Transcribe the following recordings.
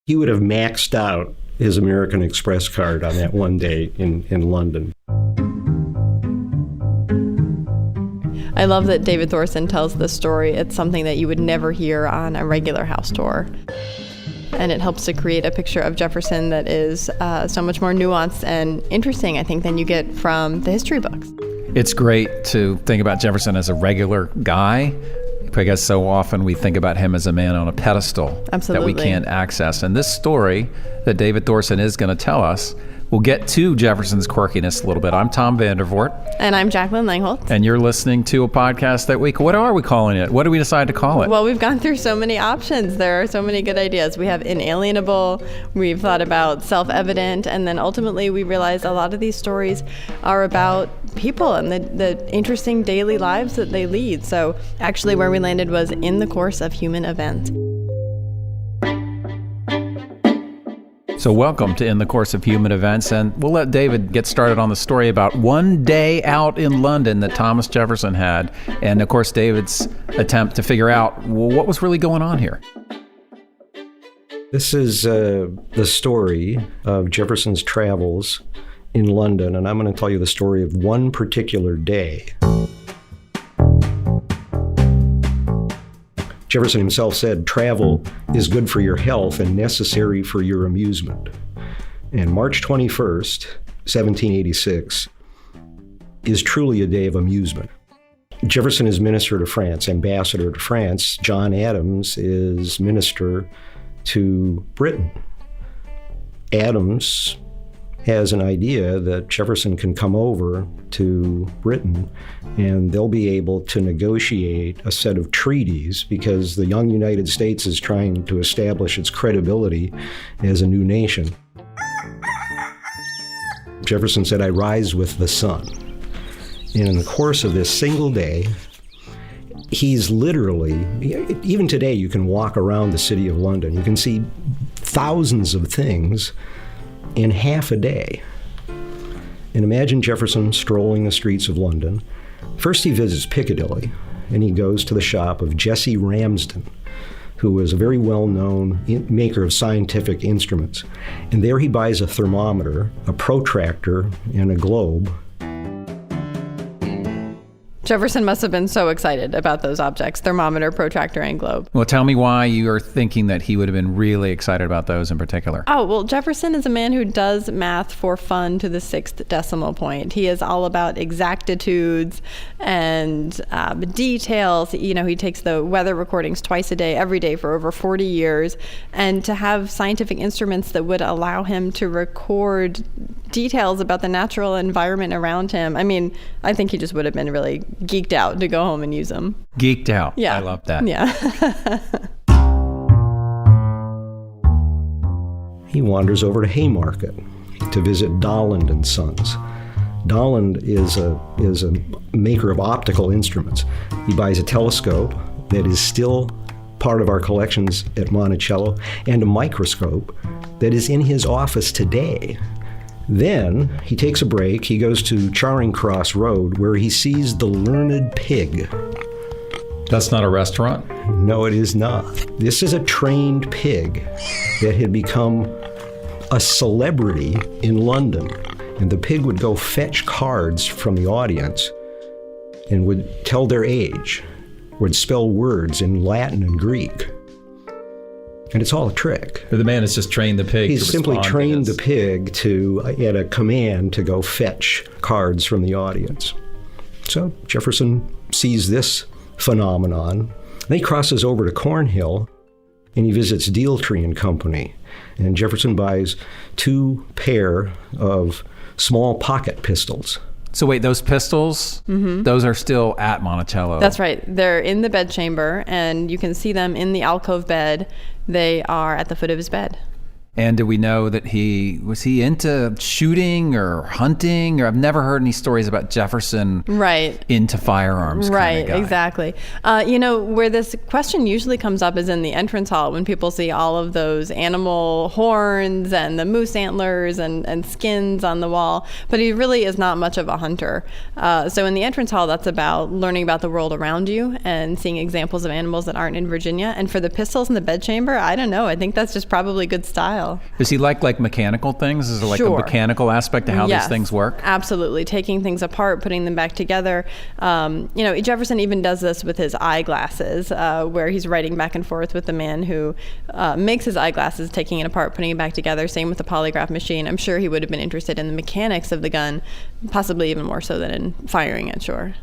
He would have maxed out his American Express card on that one day in London. I love that David Thorson tells this story. It's something that you would never hear on a regular house tour. And it helps to create a picture of Jefferson that is so much more nuanced and interesting, I think, than you get from the history books. It's great to think about Jefferson as a regular guy, because so often we think about him as a man on a pedestal. Absolutely. That we can't access. And this story that David Thorson is going to tell us, we'll get to Jefferson's quirkiness a little bit. I'm Tom Vandervoort. And I'm Jacqueline Langholtz. And you're listening to a podcast that week. What are we calling it? What do we decide to call it? Well, we've gone through so many options. There are so many good ideas. We have inalienable, we've thought about self-evident, and then ultimately we realized a lot of these stories are about people and the interesting daily lives that they lead. So actually where we landed was in the course of human events. So welcome to In the Course of Human Events, and we'll let David get started on the story about one day out in London that Thomas Jefferson had, and of course David's attempt to figure out, well, what was really going on here. This is the story of Jefferson's travels in London, and I'm going to tell you the story of one particular day. Jefferson himself said, travel is good for your health and necessary for your amusement. And March 21st, 1786, is truly a day of amusement. Jefferson is minister to France, ambassador to France. John Adams is minister to Britain. Adams has an idea that Jefferson can come over to Britain and they'll be able to negotiate a set of treaties because the young United States is trying to establish its credibility as a new nation. Jefferson said, I rise with the sun. And in the course of this single day, he's literally, even today you can walk around the city of London, you can see thousands of things in half a day. And imagine Jefferson strolling the streets of London. First he visits Piccadilly, and he goes to the shop of Jesse Ramsden, who was a very well-known maker of scientific instruments. And there he buys a thermometer, a protractor, and a globe. Jefferson must have been so excited about those objects, thermometer, protractor, and globe. Well, tell me why you are thinking that he would have been really excited about those in particular. Oh, well, Jefferson is a man who does math for fun to the sixth decimal point. He is all about exactitudes and details. You know, he takes the weather recordings twice a day, every day for over 40 years. And to have scientific instruments that would allow him to record details about the natural environment around him. I mean, I think he just would have been really geeked out to go home and use them. Geeked out. Yeah. I love that. Yeah. He wanders over to Haymarket to visit Dolland and Sons. Dolland is a maker of optical instruments. He buys a telescope that is still part of our collections at Monticello and a microscope that is in his office today. Then he takes a break. He goes to Charing Cross Road where he sees the Learned Pig. That's not a restaurant? No, it is not. This is a trained pig that had become a celebrity in London. And the pig would go fetch cards from the audience and would tell their age, would spell words in Latin and Greek. And it's all a trick. But the man has just trained the pig. He's simply trained the pig to, at a command, to go fetch cards from the audience. So Jefferson sees this phenomenon. Then he crosses over to Cornhill and he visits Dealtree and Company. And Jefferson buys 2 pair of small pocket pistols. So wait, those pistols, those are still at Monticello? That's right. They're in the bedchamber, and you can see them in the alcove bed. They are at the foot of his bed. And do we know that was he into shooting or hunting? Or I've never heard any stories about Jefferson into firearms. Right, exactly. Where this question usually comes up is in the entrance hall when people see all of those animal horns and the moose antlers and skins on the wall. But he really is not much of a hunter. So in the entrance hall, that's about learning about the world around you and seeing examples of animals that aren't in Virginia. And for the pistols in the bedchamber, I don't know. I think that's just probably good style. Does he like mechanical things? Is there like a mechanical aspect to how these things work? Absolutely. Taking things apart, putting them back together. Jefferson even does this with his eyeglasses, where he's writing back and forth with the man who makes his eyeglasses, taking it apart, putting it back together. Same with the polygraph machine. I'm sure he would have been interested in the mechanics of the gun, possibly even more so than in firing it, sure.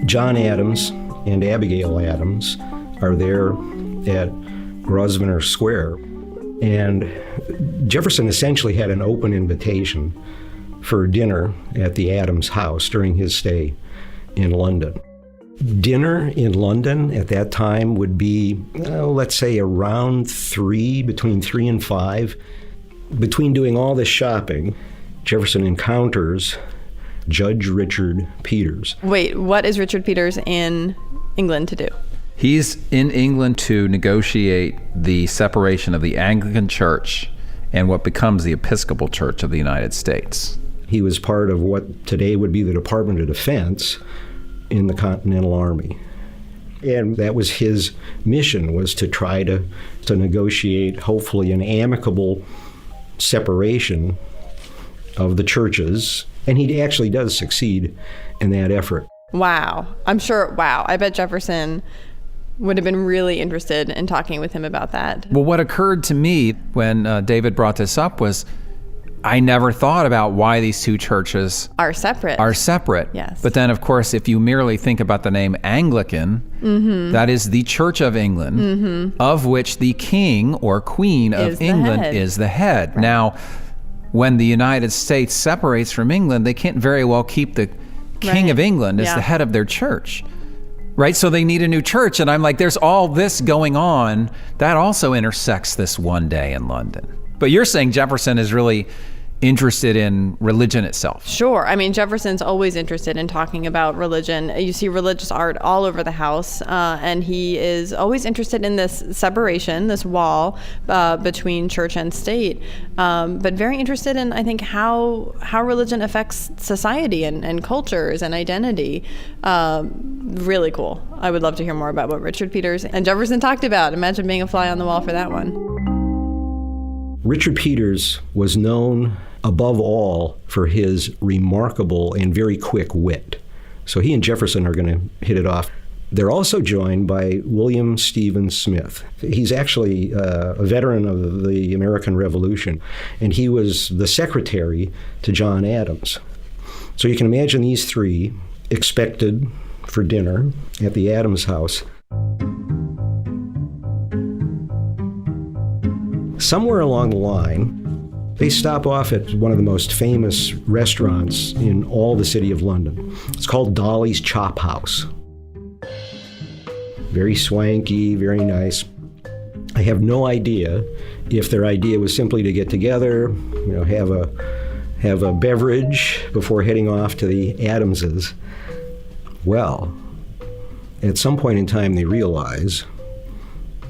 John Adams and Abigail Adams are there at Grosvenor Square. And Jefferson essentially had an open invitation for dinner at the Adams house during his stay in London. Dinner in London at that time would be, let's say, around between 3 and 5. Between doing all this shopping, Jefferson encounters Judge Richard Peters. Wait, what is Richard Peters in England to do? He's in England to negotiate the separation of the Anglican Church and what becomes the Episcopal Church of the United States. He was part of what today would be the Department of Defense in the Continental Army. And that was his mission, was to try to negotiate, hopefully, an amicable separation of the churches. And he actually does succeed in that effort. Wow. I bet Jefferson would have been really interested in talking with him about that. Well, what occurred to me when David brought this up was I never thought about why these two churches are separate. Yes. But then, of course, if you merely think about the name Anglican, that is the Church of England, of which the king or queen of England is the head. Right. Now, when the United States separates from England, they can't very well keep the King of England as the head of their church, right? So they need a new church. And I'm like, there's all this going on that also intersects this one day in London. But you're saying Jefferson is really interested in religion itself. Sure. I mean, Jefferson's always interested in talking about religion. You see religious art all over the house, and he is always interested in this separation, this wall between church and state, but very interested in, I think, how religion affects society and cultures and identity. Really cool. I would love to hear more about what Richard Peters and Jefferson talked about. Imagine being a fly on the wall for that one. Richard Peters was known above all for his remarkable and very quick wit. So he and Jefferson are going to hit it off. They're also joined by William Stevens Smith. He's actually a veteran of the American Revolution, and he was the secretary to John Adams. So you can imagine these three expected for dinner at the Adams house. Somewhere along the line, they stop off at one of the most famous restaurants in all the city of London. It's called Dolly's Chop House. Very swanky, very nice. I have no idea if their idea was simply to get together, have a beverage before heading off to the Adamses. Well, at some point in time they realize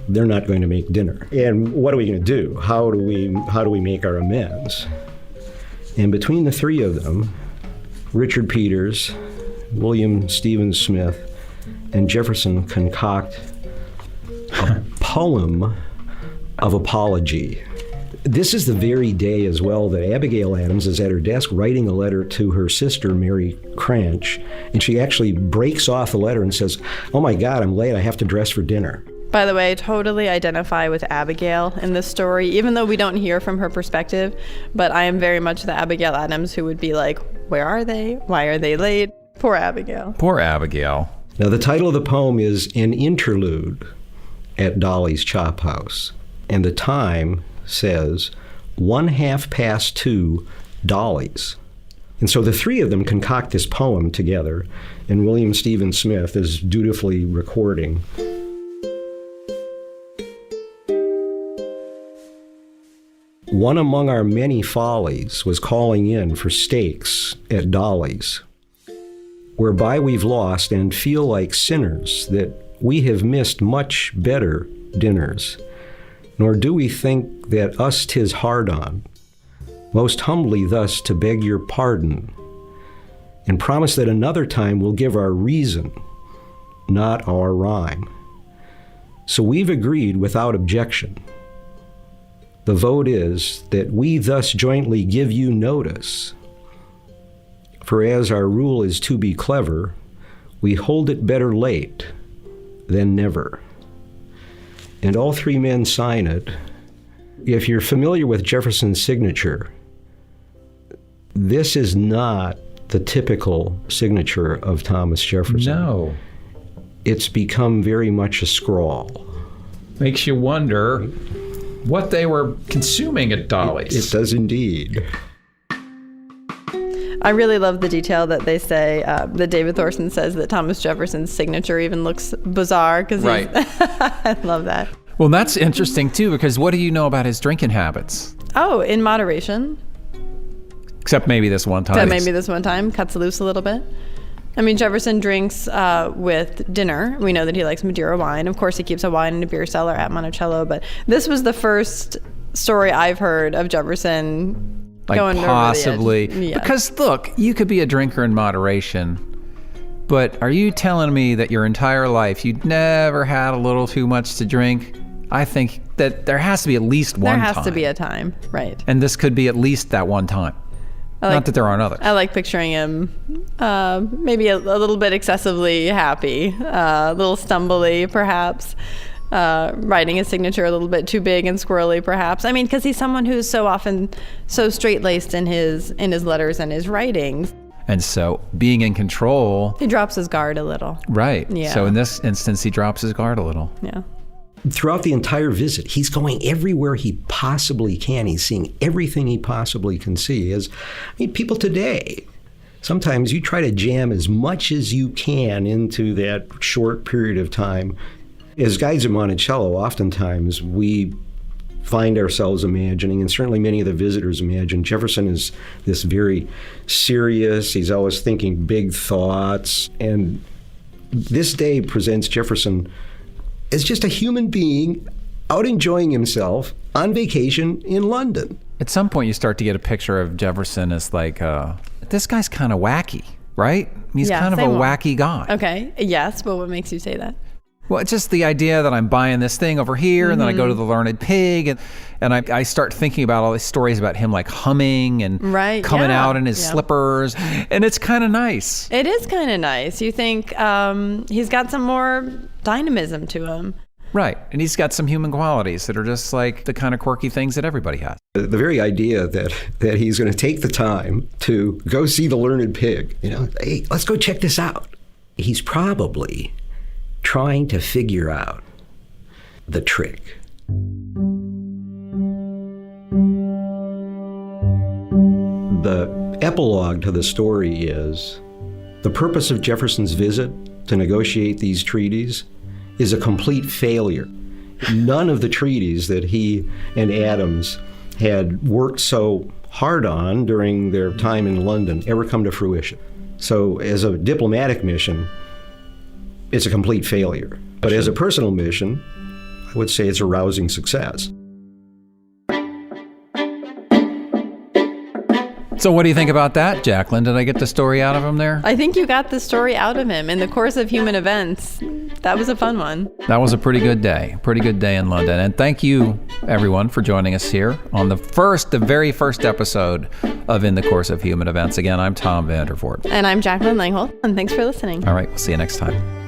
they're not going to make dinner. And what are we going to do? How do we make our amends? And between the three of them, Richard Peters, William Stevens Smith, and Jefferson concoct a poem of apology. This is the very day as well that Abigail Adams is at her desk writing a letter to her sister, Mary Cranch, and she actually breaks off the letter and says, "Oh my God, I'm late, I have to dress for dinner." By the way, I totally identify with Abigail in this story, even though we don't hear from her perspective, but I am very much the Abigail Adams who would be like, where are they? Why are they late? Poor Abigail. Poor Abigail. Now, the title of the poem is An Interlude at Dolly's Chop House, and the time says 2:30 Dolly's. And so the three of them concoct this poem together, and William Stephen Smith is dutifully recording. One among our many follies was calling in for steaks at Dolly's, whereby we've lost and feel like sinners that we have missed much better dinners. Nor do we think that us 'tis hard on, most humbly thus to beg your pardon, and promise that another time we'll give our reason, not our rhyme. So we've agreed without objection. The vote is that we thus jointly give you notice. For as our rule is to be clever, we hold it better late than never. And all three men sign it. If you're familiar with Jefferson's signature, this is not the typical signature of Thomas Jefferson. No. It's become very much a scrawl. Makes you wonder what they were consuming at Dolly's. It does indeed. I really love the detail that they say, that David Thorson says that Thomas Jefferson's signature even looks bizarre. Right. I love that. Well, that's interesting, too, because what do you know about his drinking habits? Oh, in moderation. Except maybe this one time. Except maybe this one time. Cuts loose a little bit. I mean, Jefferson drinks with dinner. We know that he likes Madeira wine. Of course, he keeps a wine in a beer cellar at Monticello. But this was the first story I've heard of Jefferson going possibly. over the edge. Yeah. Because, look, you could be a drinker in moderation. But are you telling me that your entire life you'd never had a little too much to drink? I think that there has to be at least one time. There has to be a time, right. And this could be at least that one time. Not that there aren't others. I like picturing him maybe a little bit excessively happy, a little stumbly perhaps, writing his signature a little bit too big and squirrely perhaps. I mean, because he's someone who's so often so straight-laced in his letters and his writings. And so being in control... He drops his guard a little. Right. Yeah. So in this instance, he drops his guard a little. Yeah. Throughout the entire visit, he's going everywhere he possibly can. He's seeing everything he possibly can see. People today, sometimes you try to jam as much as you can into that short period of time. As guides at Monticello, oftentimes we find ourselves imagining, and certainly many of the visitors imagine, Jefferson is this very serious, he's always thinking big thoughts, and this day presents Jefferson as just a human being out enjoying himself on vacation in London. At some point, you start to get a picture of Jefferson as like, this guy's kind of wacky, right? He's kind of a wacky guy. Okay, yes, but what makes you say that? Well, it's just the idea that I'm buying this thing over here, and then I go to the Learned Pig, and I start thinking about all these stories about him like humming and coming out in his slippers, and it's kind of nice. It is kind of nice. You think he's got some more dynamism to him. Right, and he's got some human qualities that are just like the kind of quirky things that everybody has. The very idea that he's going to take the time to go see the Learned Pig, hey, let's go check this out. He's probably trying to figure out the trick. The epilogue to the story is the purpose of Jefferson's visit to negotiate these treaties is a complete failure. None of the treaties that he and Adams had worked so hard on during their time in London ever come to fruition. So as a diplomatic mission, it's a complete failure. But as a personal mission, I would say it's a rousing success. So what do you think about that, Jacqueline? Did I get the story out of him there? I think you got the story out of him. In the course of human events, that was a fun one. That was a pretty good day in London. And thank you, everyone, for joining us here on the very first episode of In the Course of Human Events. Again, I'm Tom Vandervoort. And I'm Jacqueline Langholt, and thanks for listening. All right, we'll see you next time.